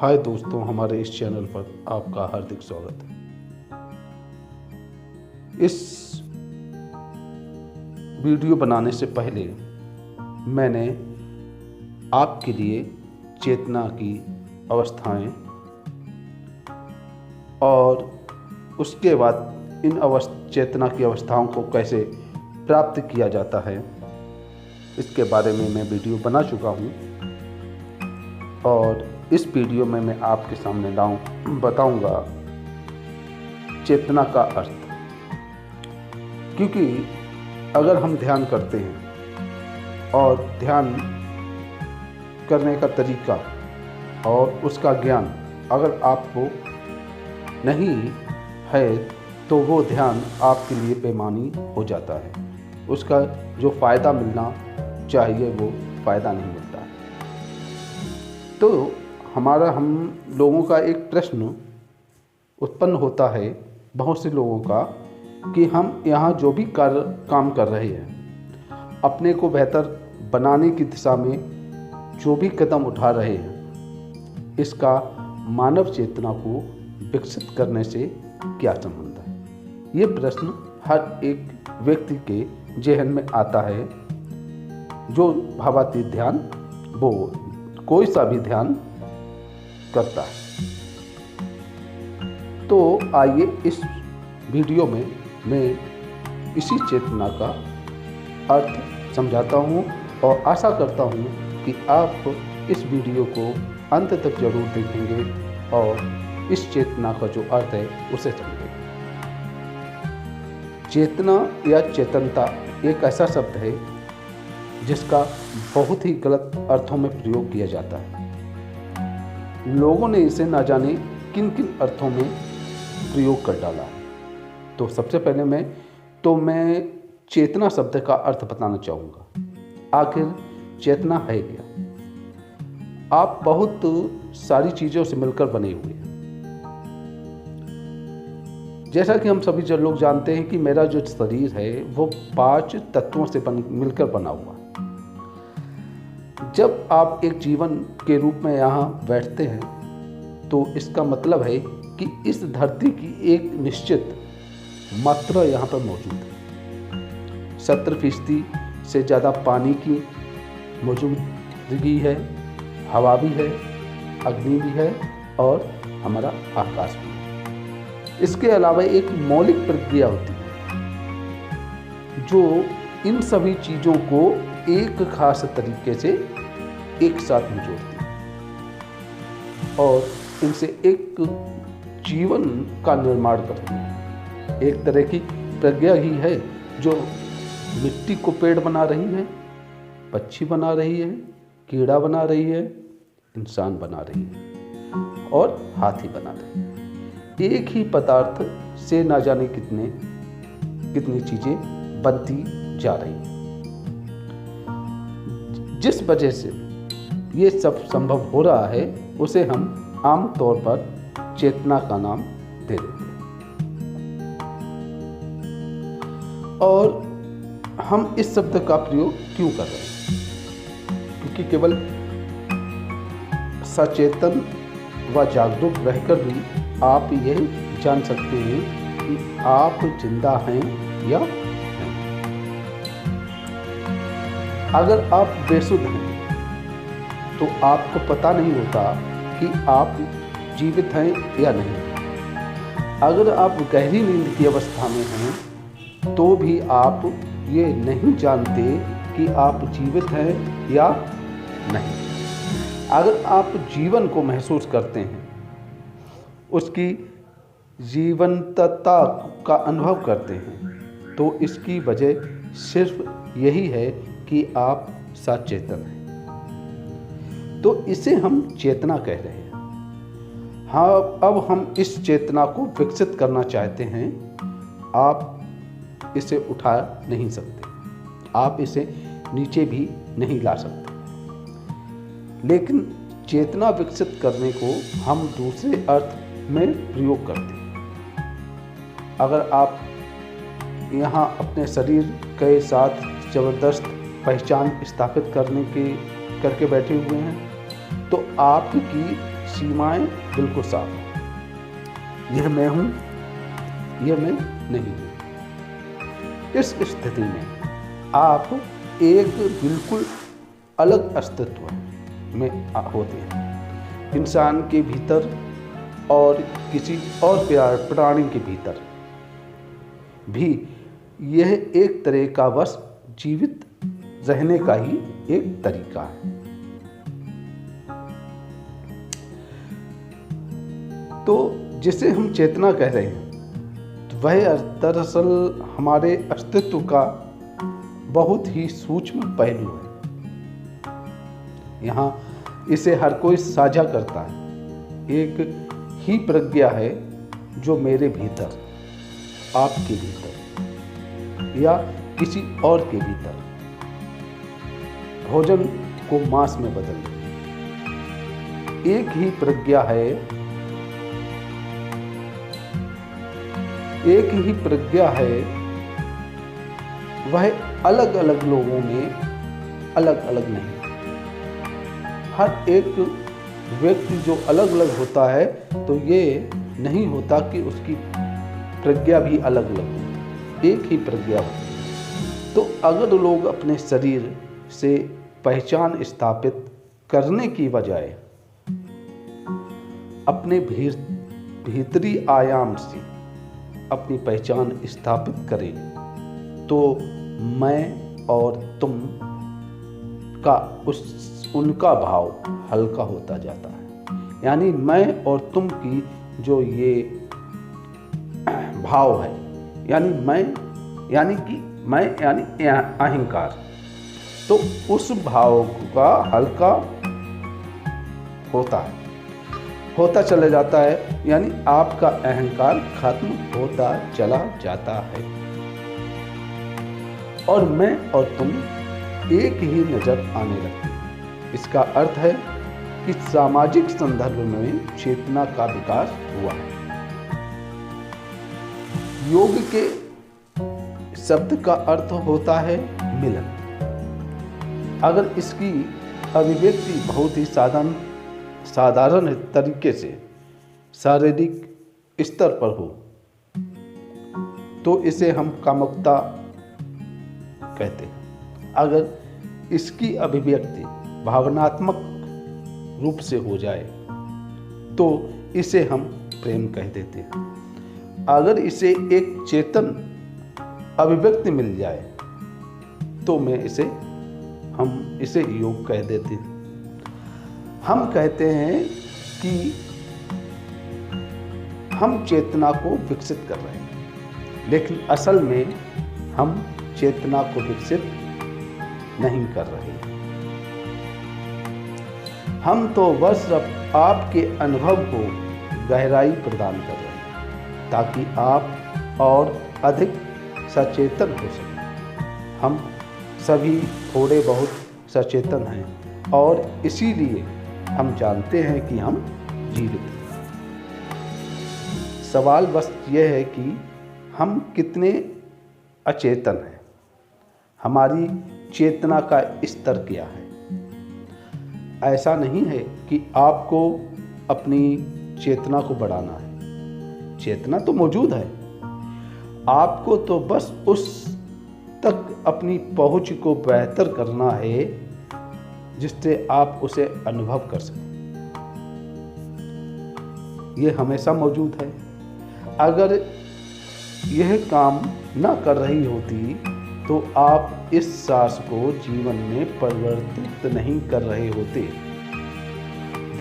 हाय दोस्तों, हमारे इस चैनल पर आपका हार्दिक स्वागत है। इस वीडियो बनाने से पहले मैंने आपके लिए चेतना की अवस्थाएं और उसके बाद इन चेतना की अवस्थाओं को कैसे प्राप्त किया जाता है इसके बारे में मैं वीडियो बना चुका हूँ और इस वीडियो में मैं आपके सामने बताऊंगा चेतना का अर्थ। क्योंकि अगर हम ध्यान करते हैं और ध्यान करने का तरीका और उसका ज्ञान अगर आपको नहीं है तो वो ध्यान आपके लिए बेमानी हो जाता है। उसका जो फ़ायदा मिलना चाहिए वो फ़ायदा नहीं मिलता। तो हम लोगों का एक प्रश्न उत्पन्न होता है, बहुत से लोगों का, कि हम यहाँ जो भी काम कर रहे हैं, अपने को बेहतर बनाने की दिशा में जो भी कदम उठा रहे हैं, इसका मानव चेतना को विकसित करने से क्या संबंध है। ये प्रश्न हर एक व्यक्ति के ज़हन में आता है जो भावातीत ध्यान, वो कोई सा भी ध्यान करता है। तो आइए इस वीडियो में मैं इसी चेतना का अर्थ समझाता हूँ और आशा करता हूँ कि आप इस वीडियो को अंत तक जरूर देखेंगे और इस चेतना का जो अर्थ है उसे समझेंगे। चेतना या चेतनता एक ऐसा शब्द है जिसका बहुत ही गलत अर्थों में प्रयोग किया जाता है। लोगों ने इसे ना जाने किन किन अर्थों में प्रयोग कर डाला है। तो सबसे पहले मैं चेतना शब्द का अर्थ बताना चाहूँगा। आखिर चेतना है क्या? आप बहुत सारी चीज़ों से मिलकर बने हुए हैं। जैसा कि हम सभी लोग जानते हैं कि मेरा जो शरीर है वो 5 तत्वों से मिलकर बना हुआ है। जब आप एक जीवन के रूप में यहाँ बैठते हैं तो इसका मतलब है कि इस धरती की एक निश्चित मात्रा यहाँ पर मौजूद है। 70% से ज़्यादा पानी की मौजूदगी है, हवा भी है, अग्नि भी है और हमारा आकाश भी है। इसके अलावा एक मौलिक प्रक्रिया होती है जो इन सभी चीज़ों को एक खास तरीके से एक साथ में जोड़ती है और इनसे एक जीवन का निर्माण करती है। एक तरह की प्रज्ञा ही है जो मिट्टी को पेड़ बना रही है, पक्षी बना रही है, कीड़ा बना रही है, इंसान बना रही है और हाथी बना रही है। एक ही पदार्थ से ना जाने कितनी चीज़ें बनती जा रही हैं। जिस वजह से ये सब संभव हो रहा है उसे हम आम तौर पर चेतना का नाम दे देते हैं। और हम इस शब्द का प्रयोग क्यों कर रहे हैं? क्योंकि केवल सचेतन व जागरूक रहकर भी आप यह जान सकते हैं कि आप जिंदा हैं या नहीं। अगर आप बेसुध हैं तो आपको पता नहीं होता कि आप जीवित हैं या नहीं। अगर आप गहरी नींद की अवस्था में हैं तो भी आप ये नहीं जानते कि आप जीवित हैं या नहीं। अगर आप जीवन को महसूस करते हैं, उसकी जीवंतता का अनुभव करते हैं, तो इसकी वजह सिर्फ यही है कि आप सचेतन हैं। तो इसे हम चेतना कह रहे हैं। हाँ, अब हम इस चेतना को विकसित करना चाहते हैं। आप इसे उठा नहीं सकते, आप इसे नीचे भी नहीं ला सकते, लेकिन चेतना विकसित करने को हम दूसरे अर्थ में प्रयोग करते हैं। अगर आप यहाँ अपने शरीर के साथ ज़बरदस्त पहचान स्थापित करके बैठे हुए हैं तो आपकी सीमाएं बिल्कुल साफ हों। यह मैं हूँ, यह मैं नहीं हूँ। इस स्थिति में आप एक बिल्कुल अलग अस्तित्व में होते हैं। इंसान के भीतर और किसी और प्राणी के भीतर भी यह एक तरह का बस जीवित रहने का ही एक तरीका है। तो जिसे हम चेतना कह रहे हैं, तो वह दरअसल हमारे अस्तित्व का बहुत ही सूक्ष्म पहलू है। यहाँ इसे हर कोई साझा करता है। एक ही प्रज्ञा है जो मेरे भीतर, आपके भीतर या किसी और के भीतर भोजन को मांस में बदल दे। एक ही प्रज्ञा है, एक ही प्रज्ञा है, वह अलग अलग लोगों में अलग अलग नहीं। हर एक व्यक्ति जो अलग अलग होता है तो ये नहीं होता कि उसकी प्रज्ञा भी अलग अलग हो, एक ही प्रज्ञा हो। तो अगर लोग अपने शरीर से पहचान स्थापित करने की बजाय अपने भीतरी आयाम से अपनी पहचान स्थापित करें, तो मैं और तुम का उनका भाव हल्का होता जाता है। यानी मैं और तुम की जो ये भाव है, यानी मैं यानी अहंकार, तो उस भाव का हल्का होता चला जाता है। यानी आपका अहंकार खत्म होता चला जाता है और मैं और तुम एक ही नजर आने लगते हैं। इसका अर्थ है कि सामाजिक संदर्भ में चेतना का विकास हुआ है। योग के शब्द का अर्थ होता है मिलन। अगर इसकी अभिव्यक्ति बहुत ही साधारण तरीके से शारीरिक स्तर पर हो तो इसे हम कामुकता कहते हैं। अगर इसकी अभिव्यक्ति भावनात्मक रूप से हो जाए तो इसे हम प्रेम कह देते हैं। अगर इसे एक चेतन अभिव्यक्ति मिल जाए तो हम इसे योग कह देते हैं। हम कहते हैं कि हम चेतना को विकसित कर रहे हैं, लेकिन असल में हम चेतना को विकसित नहीं कर रहे। हम तो बस आपके अनुभव को गहराई प्रदान कर रहे हैं ताकि आप और अधिक सचेतन हो सकें। हम सभी थोड़े बहुत सचेतन हैं और इसीलिए हम जानते हैं कि हम जीवित हैं। सवाल बस यह है कि हम कितने अचेतन हैं, हमारी चेतना का स्तर क्या है। ऐसा नहीं है कि आपको अपनी चेतना को बढ़ाना है, चेतना तो मौजूद है, आपको तो बस उस तक अपनी पहुंच को बेहतर करना है जिससे आप उसे अनुभव कर सकें। ये हमेशा मौजूद है। अगर यह काम न कर रही होती तो आप इस सांस को जीवन में परिवर्तित नहीं कर रहे होते,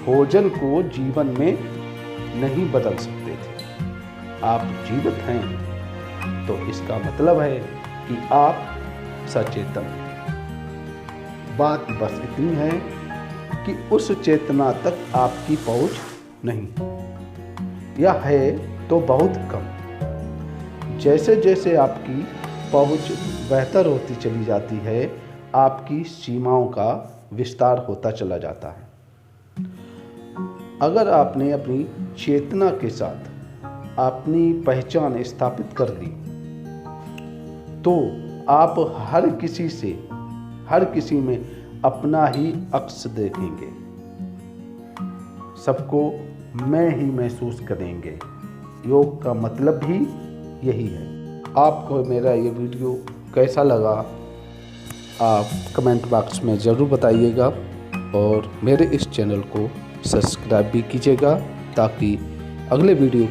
भोजन को जीवन में नहीं बदल सकते थे। आप जीवित हैं तो इसका मतलब है कि आप सचेतन हैं। बात बस इतनी है कि उस चेतना तक आपकी पहुंच नहीं, या है तो बहुत कम। जैसे जैसे आपकी पहुंच बेहतर होती चली जाती है, आपकी सीमाओं का विस्तार होता चला जाता है। अगर आपने अपनी चेतना के साथ अपनी पहचान स्थापित कर दी तो आप हर किसी में अपना ही अक्स देखेंगे। सबको मैं ही महसूस करेंगे। योग का मतलब भी यही है। आपको मेरा ये वीडियो कैसा लगा आप कमेंट बॉक्स में ज़रूर बताइएगा और मेरे इस चैनल को सब्सक्राइब भी कीजिएगा ताकि अगले वीडियो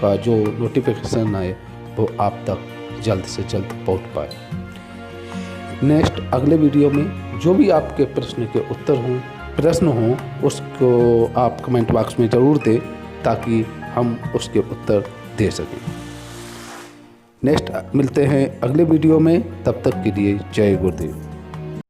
का जो नोटिफिकेशन आए वो आप तक जल्द से जल्द पहुंच पाए। नेक्स्ट अगले वीडियो में जो भी आपके प्रश्न हों उसको आप कमेंट बॉक्स में ज़रूर दें ताकि हम उसके उत्तर दे सकें। नेक्स्ट मिलते हैं अगले वीडियो में, तब तक के लिए जय गुरुदेव।